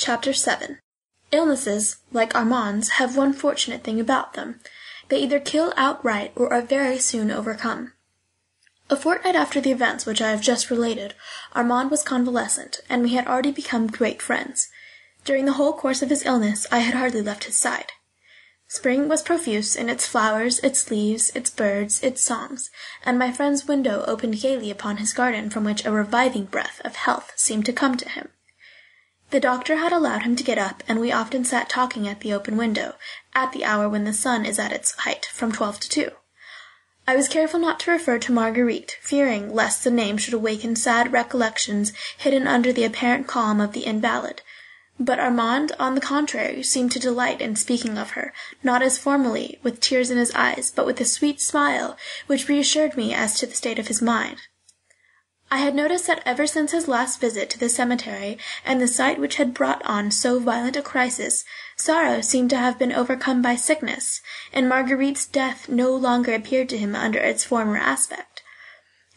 Chapter 7. Illnesses, like Armand's, have one fortunate thing about them. They either kill outright or are very soon overcome. A fortnight after the events which I have just related, Armand was convalescent, and we had already become great friends. During the whole course of his illness I had hardly left his side. Spring was profuse in its flowers, its leaves, its birds, its songs, and my friend's window opened gaily upon his garden, from which a reviving breath of health seemed to come to him. The doctor had allowed him to get up, and we often sat talking at the open window, at the hour when the sun is at its height, from 12 to 2. I was careful not to refer to Marguerite, fearing lest the name should awaken sad recollections hidden under the apparent calm of the invalid. But Armand, on the contrary, seemed to delight in speaking of her, not as formerly, with tears in his eyes, but with a sweet smile, which reassured me as to the state of his mind. I had noticed that ever since his last visit to the cemetery, and the sight which had brought on so violent a crisis, sorrow seemed to have been overcome by sickness, and Marguerite's death no longer appeared to him under its former aspect.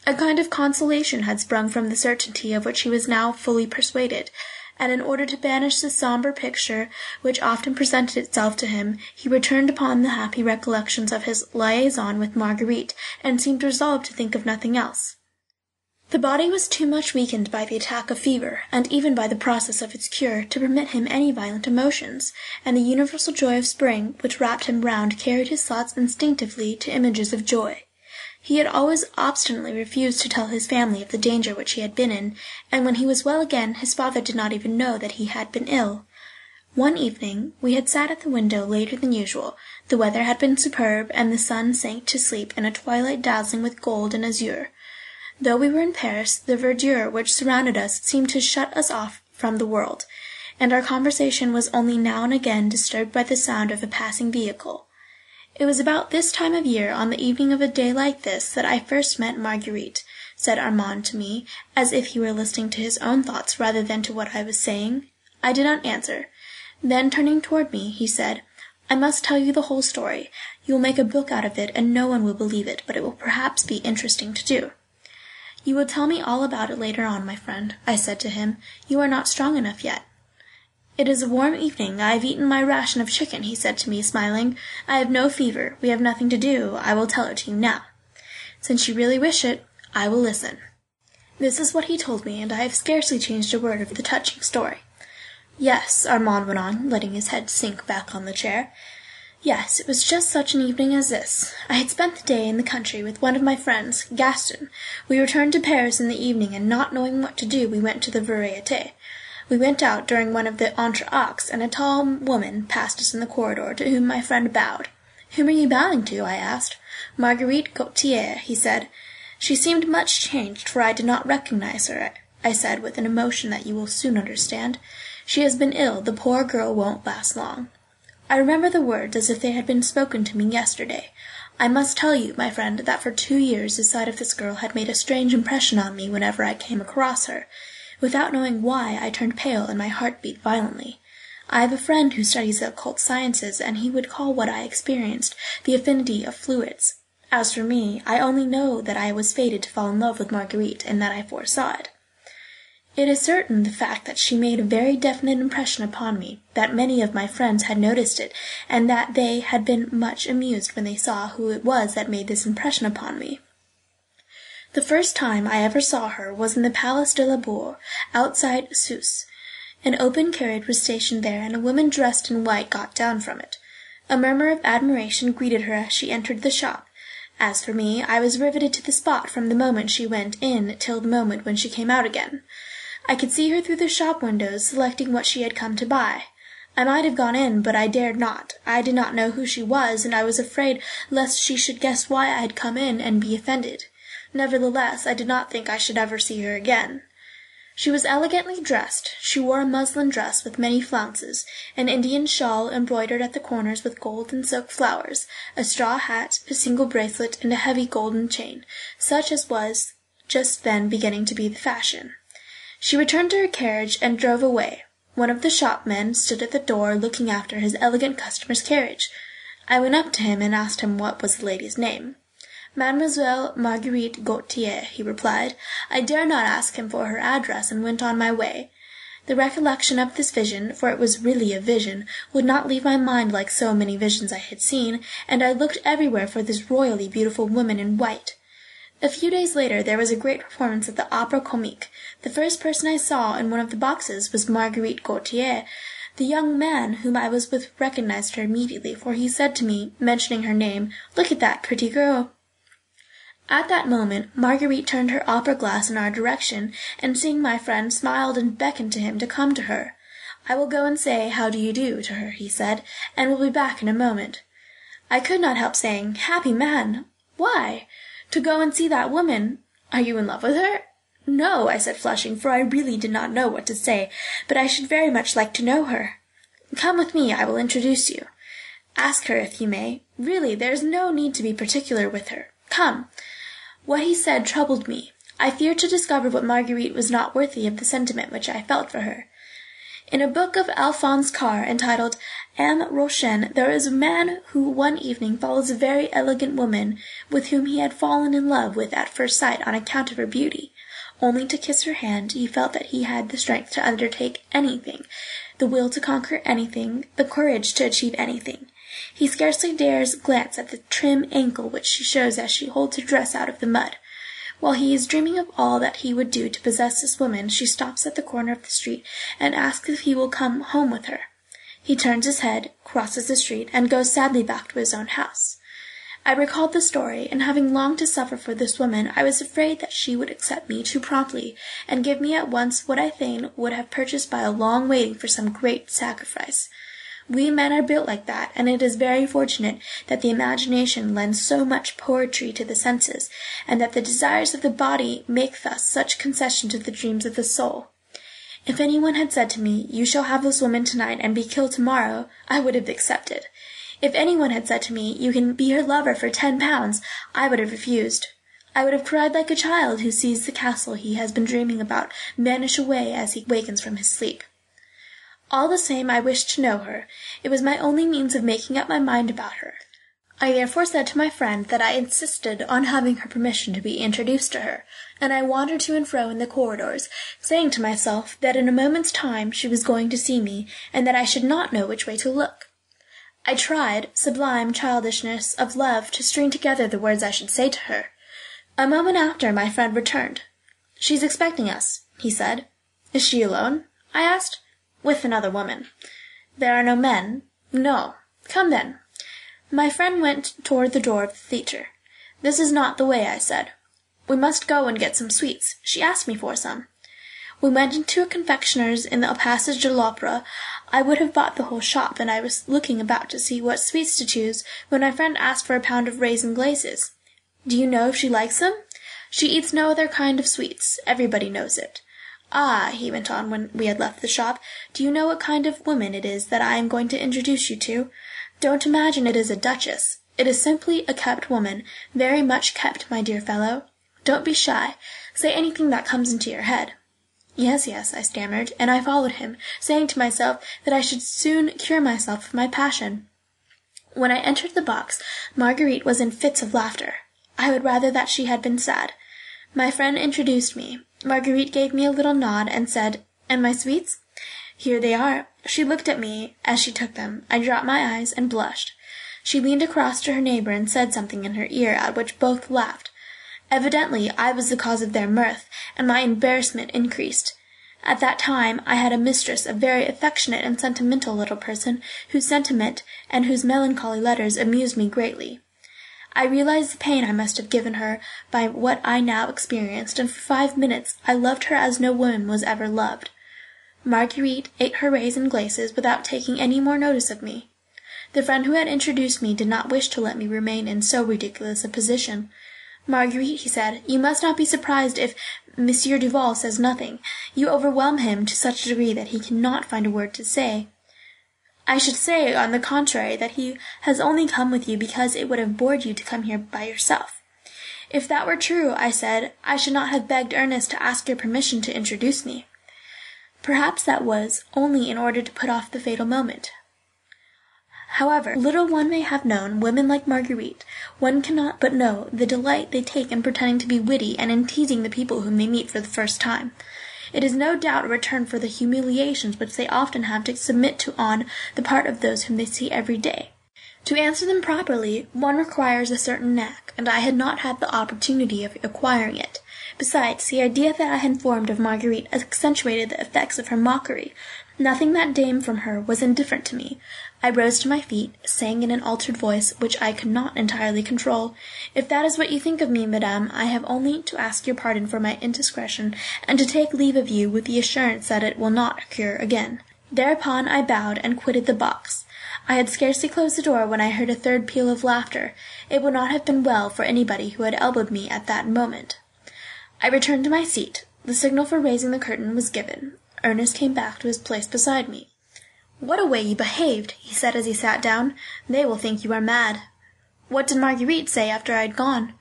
A kind of consolation had sprung from the certainty of which he was now fully persuaded, and in order to banish the sombre picture which often presented itself to him, he returned upon the happy recollections of his liaison with Marguerite, and seemed resolved to think of nothing else. The body was too much weakened by the attack of fever, and even by the process of its cure, to permit him any violent emotions, and the universal joy of spring, which wrapped him round, carried his thoughts instinctively to images of joy. He had always obstinately refused to tell his family of the danger which he had been in, and when he was well again his father did not even know that he had been ill. One evening we had sat at the window later than usual. The weather had been superb, and the sun sank to sleep in a twilight dazzling with gold and azure. Though we were in Paris, the verdure which surrounded us seemed to shut us off from the world, and our conversation was only now and again disturbed by the sound of a passing vehicle. It was about this time of year, on the evening of a day like this, that I first met Marguerite, said Armand to me, as if he were listening to his own thoughts rather than to what I was saying. I did not answer. Then, turning toward me, he said, "I must tell you the whole story. You will make a book out of it, and no one will believe it, but it will perhaps be interesting to do." "You will tell me all about it later on, my friend," I said to him. "You are not strong enough yet." "It is a warm evening. I have eaten my ration of chicken," he said to me, smiling. "I have no fever. We have nothing to do. I will tell it to you now." "Since you really wish it, I will listen." This is what he told me, and I have scarcely changed a word of the touching story. "Yes," Armand went on, letting his head sink back on the chair. "Yes, it was just such an evening as this. I had spent the day in the country with one of my friends, Gaston. We returned to Paris in the evening, and not knowing what to do, we went to the Variété. We went out during one of the entr'actes, and a tall woman passed us in the corridor, to whom my friend bowed. 'Whom are you bowing to?' I asked. 'Marguerite Gautier,' he said. 'She seemed much changed, for I did not recognize her,' I said, with an emotion that you will soon understand. 'She has been ill. The poor girl won't last long.' I remember the words as if they had been spoken to me yesterday. I must tell you, my friend, that for 2 years the sight of this girl had made a strange impression on me whenever I came across her. Without knowing why, I turned pale and my heart beat violently. I have a friend who studies the occult sciences, and he would call what I experienced the affinity of fluids. As for me, I only know that I was fated to fall in love with Marguerite, and that I foresaw it. It is certain the fact that she made a very definite impression upon me, that many of my friends had noticed it, and that they had been much amused when they saw who it was that made this impression upon me. The first time I ever saw her was in the Place de la Bourse, outside Sousse. An open carriage was stationed there, and a woman dressed in white got down from it. A murmur of admiration greeted her as she entered the shop. As for me, I was riveted to the spot from the moment she went in till the moment when she came out again. I could see her through the shop windows, selecting what she had come to buy. I might have gone in, but I dared not. I did not know who she was, and I was afraid lest she should guess why I had come in and be offended. Nevertheless, I did not think I should ever see her again. She was elegantly dressed. She wore a muslin dress with many flounces, an Indian shawl embroidered at the corners with gold and silk flowers, a straw hat, a single bracelet, and a heavy golden chain, such as was just then beginning to be the fashion. She returned to her carriage and drove away. One of the shopmen stood at the door looking after his elegant customer's carriage. I went up to him and asked him what was the lady's name. "Mademoiselle Marguerite Gautier," he replied. I dare not ask him for her address, and went on my way. The recollection of this vision, for it was really a vision, would not leave my mind like so many visions I had seen, and I looked everywhere for this royally beautiful woman in white. A few days later there was a great performance at the Opera Comique. The first person I saw in one of the boxes was Marguerite Gautier. The young man whom I was with recognized her immediately, for he said to me, mentioning her name, "Look at that pretty girl." At that moment Marguerite turned her opera-glass in our direction, and seeing my friend, smiled and beckoned to him to come to her. "I will go and say 'How do you do' to her," he said, "and will be back in a moment." I could not help saying, "Happy man! Why? To go and see that woman? Are you in love with her?" "No," I said, flushing, for I really did not know what to say, "but I should very much like to know her." "Come with me, I will introduce you. Ask her if you may. Really, there is no need to be particular with her. Come." What he said troubled me. I feared to discover what Marguerite was not worthy of the sentiment which I felt for her. In a book of Alphonse Karr, entitled M. Rochen, there is a man who one evening follows a very elegant woman with whom he had fallen in love with at first sight on account of her beauty. Only to kiss her hand, he felt that he had the strength to undertake anything, the will to conquer anything, the courage to achieve anything. He scarcely dares glance at the trim ankle which she shows as she holds her dress out of the mud. While he is dreaming of all that he would do to possess this woman, she stops at the corner of the street and asks if he will come home with her. He turns his head, crosses the street, and goes sadly back to his own house. I recalled the story, and having longed to suffer for this woman, I was afraid that she would accept me too promptly, and give me at once what I fain would have purchased by a long waiting for some great sacrifice. We men are built like that, and it is very fortunate that the imagination lends so much poetry to the senses, and that the desires of the body make thus such concession to the dreams of the soul. If anyone had said to me, "You shall have this woman tonight and be killed tomorrow," I would have accepted. If anyone had said to me, "You can be her lover for £10," I would have refused. I would have cried like a child who sees the castle he has been dreaming about vanish away as he wakens from his sleep. All the same, I wished to know her. It was my only means of making up my mind about her. I therefore said to my friend that I insisted on having her permission to be introduced to her, and I wandered to and fro in the corridors, saying to myself that in a moment's time she was going to see me, and that I should not know which way to look. I tried, sublime childishness of love, to string together the words I should say to her. A moment after my friend returned. "She's expecting us," he said. "Is she alone?" I asked. "With another woman." "There are no men?" "No." "Come then." My friend went toward the door of the theatre. "This is not the way," I said. "We must go and get some sweets. She asked me for some." We went into a confectioner's in the Passage de l'Opera. I would have bought the whole shop, and I was looking about to see what sweets to choose, when my friend asked for a pound of raisin glaces. "Do you know if she likes them?" "She eats no other kind of sweets. Everybody knows it." "Ah," he went on when we had left the shop, "do you know what kind of woman it is that I am going to introduce you to? Don't imagine it is a duchess. It is simply a kept woman, very much kept, my dear fellow. Don't be shy. Say anything that comes into your head." Yes, I stammered, and I followed him, saying to myself that I should soon cure myself of my passion. When I entered the box, Marguerite was in fits of laughter. I would rather that she had been sad. My friend introduced me. Marguerite gave me a little nod and said, "And my sweets?" "Here they are." She looked at me as she took them. I dropped my eyes and blushed. She leaned across to her neighbor and said something in her ear, at which both laughed. Evidently I was the cause of their mirth, and my embarrassment increased. At that time I had a mistress, a very affectionate and sentimental little person, whose sentiment and whose melancholy letters amused me greatly. I realized the pain I must have given her by what I now experienced, and for 5 minutes I loved her as no woman was ever loved. Marguerite ate her raisin glaces without taking any more notice of me. The friend who had introduced me did not wish to let me remain in so ridiculous a position. "Marguerite," he said, "you must not be surprised if Monsieur Duval says nothing. You overwhelm him to such a degree that he cannot find a word to say. I should say, on the contrary, that he has only come with you because it would have bored you to come here by yourself." "If that were true," I said, "I should not have begged Ernest to ask your permission to introduce me." Perhaps that was only in order to put off the fatal moment. However little one may have known women like Marguerite, one cannot but know the delight they take in pretending to be witty and in teasing the people whom they meet for the first time. It is no doubt a return for the humiliations which they often have to submit to on the part of those whom they see every day. To answer them properly, one requires a certain knack, and I had not had the opportunity of acquiring it. Besides, the idea that I had formed of Marguerite accentuated the effects of her mockery. Nothing that came from her was indifferent to me. I rose to my feet, saying in an altered voice, which I could not entirely control, "If that is what you think of me, madame, I have only to ask your pardon for my indiscretion, and to take leave of you with the assurance that it will not occur again." Thereupon I bowed and quitted the box. I had scarcely closed the door when I heard a third peal of laughter. It would not have been well for anybody who had elbowed me at that moment. I returned to my seat. The signal for raising the curtain was given. Ernest came back to his place beside me. "What a way you behaved!" he said as he sat down. "They will think you are mad." "What did Marguerite say after I had gone?"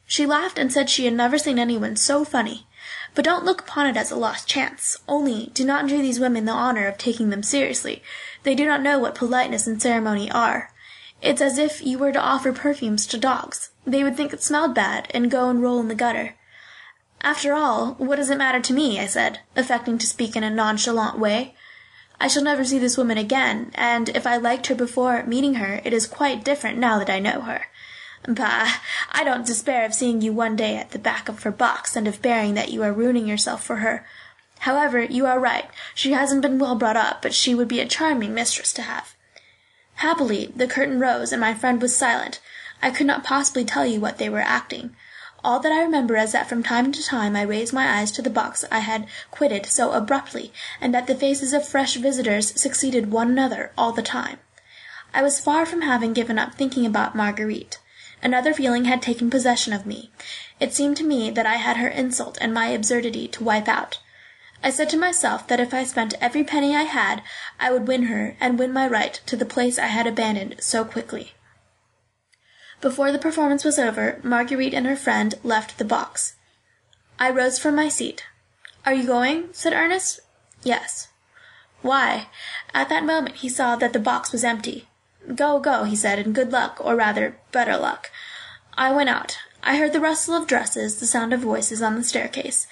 "She laughed and said she had never seen anyone so funny. But don't look upon it as a lost chance. Only, do not do these women the honor of taking them seriously. They do not know what politeness and ceremony are. It's as if you were to offer perfumes to dogs. They would think it smelled bad, and go and roll in the gutter." "After all, what does it matter to me?" I said, affecting to speak in a nonchalant way. "I shall never see this woman again, and if I liked her before meeting her, it is quite different now that I know her. Bah! I don't despair of seeing you one day at the back of her box, and of bearing that you are ruining yourself for her. However, you are right. She hasn't been well brought up, but she would be a charming mistress to have." Happily, the curtain rose, and my friend was silent. I could not possibly tell you what they were acting. All that I remember is that from time to time I raised my eyes to the box I had quitted so abruptly, and that the faces of fresh visitors succeeded one another all the time. I was far from having given up thinking about Marguerite. Another feeling had taken possession of me. It seemed to me that I had her insult and my absurdity to wipe out. I said to myself that if I spent every penny I had, I would win her and win my right to the place I had abandoned so quickly. Before the performance was over, Marguerite and her friend left the box. I rose from my seat. "Are you going?" said Ernest. "Yes." "Why?" At that moment he saw that the box was empty. "Go, go," he said, "and good luck, or rather, better luck." I went out. I heard the rustle of dresses, the sound of voices on the staircase.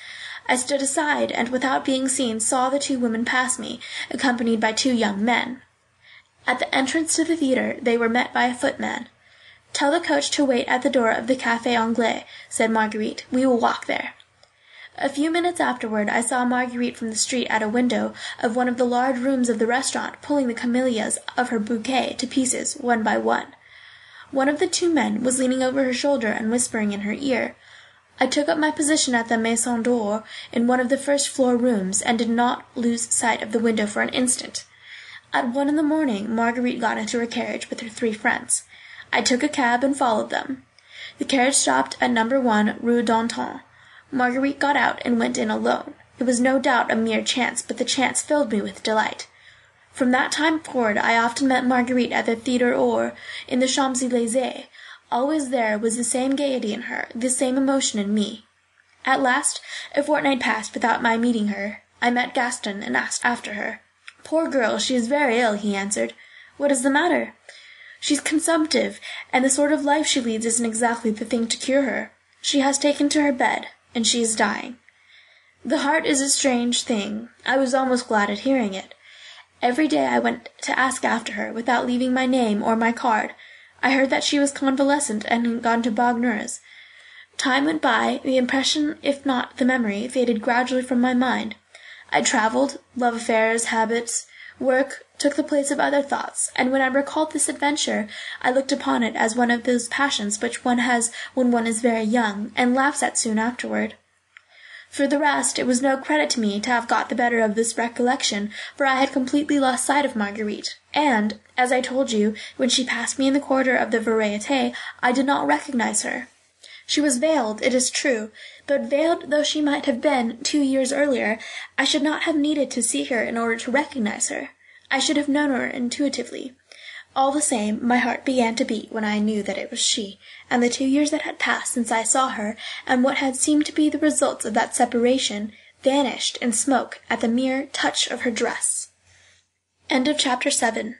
I stood aside, and without being seen saw the two women pass me, accompanied by two young men. At the entrance to the theatre they were met by a footman. "Tell the coach to wait at the door of the Café Anglais," said Marguerite. "We will walk there." A few minutes afterward I saw Marguerite from the street at a window of one of the large rooms of the restaurant, pulling the camellias of her bouquet to pieces one by one. One of the two men was leaning over her shoulder and whispering in her ear. I took up my position at the Maison d'Or in one of the first-floor rooms, and did not lose sight of the window for an instant. At 1 in the morning Marguerite got into her carriage with her 3 friends. I took a cab and followed them. The carriage stopped at No. 1 Rue d'Antin. Marguerite got out and went in alone. It was no doubt a mere chance, but the chance filled me with delight. From that time forward I often met Marguerite at the Theatre or in the Champs-Élysées. Always there was the same gaiety in her, the same emotion in me. At last, a fortnight passed without my meeting her. I met Gaston and asked after her. "Poor girl, she is very ill," he answered. "What is the matter?" "She's consumptive, and the sort of life she leads isn't exactly the thing to cure her. She has taken to her bed, and she is dying." The heart is a strange thing. I was almost glad at hearing it. Every day I went to ask after her, without leaving my name or my card. I heard that she was convalescent and had gone to Bagnères. Time went by, the impression, if not the memory, faded gradually from my mind. I travelled, love affairs, habits, work took the place of other thoughts, and when I recalled this adventure, I looked upon it as one of those passions which one has when one is very young, and laughs at soon afterward. For the rest, it was no credit to me to have got the better of this recollection, for I had completely lost sight of Marguerite, and, as I told you, when she passed me in the corridor of the Variété, I did not recognize her. She was veiled, it is true, but veiled though she might have been 2 years earlier, I should not have needed to see her in order to recognize her. I should have known her intuitively. All the same, my heart began to beat when I knew that it was she, and the 2 years that had passed since I saw her, and what had seemed to be the results of that separation, vanished in smoke at the mere touch of her dress. End of Chapter 7.